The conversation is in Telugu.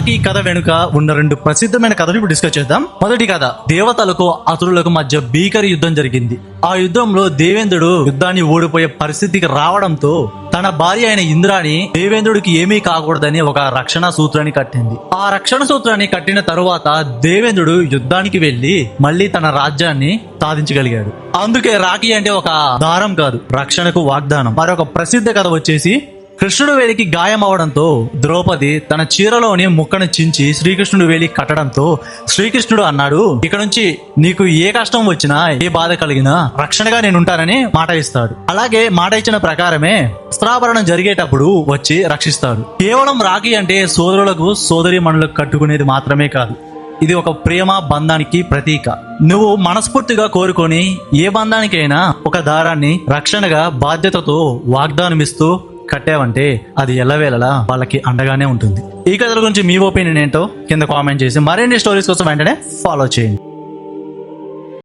రాఖీ కథ వెనుక ఉన్న 2 ప్రసిద్ధమైన కథలు ఇప్పుడు డిస్కస్ చేద్దాం. మొదటి కథ, దేవతలకు అసురులకు మధ్య భీకర యుద్ధం జరిగింది. ఆ యుద్ధంలో దేవేంద్రుడు యుద్ధాన్ని ఓడిపోయే పరిస్థితికి రావడంతో తన భార్య అయిన ఇంద్రాణి దేవేంద్రుడికి ఏమీ కాకూడదని ఒక రక్షణ సూత్రాన్ని కట్టింది. ఆ రక్షణ సూత్రాన్ని కట్టిన తరువాత దేవేంద్రుడు యుద్ధానికి వెళ్లి మళ్లీ తన రాజ్యాన్ని సాధించగలిగాడు. అందుకే రాఖీ అంటే ఒక దారం కాదు, రక్షణకు వాగ్దానం. మరొక ప్రసిద్ధ కథ వచ్చేసి, కృష్ణుడు వేలికి గాయం అవడంతో ద్రౌపది తన చీరలోని ముక్కను చించి శ్రీకృష్ణుడు వేలి కట్టడంతో శ్రీకృష్ణుడు అన్నాడు, ఇక నుంచి నీకు ఏ కష్టం వచ్చినా ఏ బాధ కలిగినా రక్షణగా నేను ఉంటానని మాట ఇస్తాడు. అలాగే మాట ఇచ్చిన ప్రకారమే వస్త్రాభరణం జరిగేటప్పుడు వచ్చి రక్షిస్తాడు. కేవలం రాఖీ అంటే సోదరులకు సోదరీమణులకు కట్టుకునేది మాత్రమే కాదు, ఇది ఒక ప్రేమ బంధానికి ప్రతీక. నువ్వు మనస్ఫూర్తిగా కోరుకొని ఏ బంధానికైనా ఒక దారాన్ని రక్షణగా బాధ్యతతో వాగ్దానమిస్తూ కట్టావంటే అది ఎల్లవేళలా వాళ్ళకి అండగానే ఉంటుంది. ఈ కథల గురించి మీ ఒపీనియన్ ఏంటో కింద కామెంట్ చేసి మరిన్ని స్టోరీస్ కోసం వెంటనే ఫాలో చేయండి.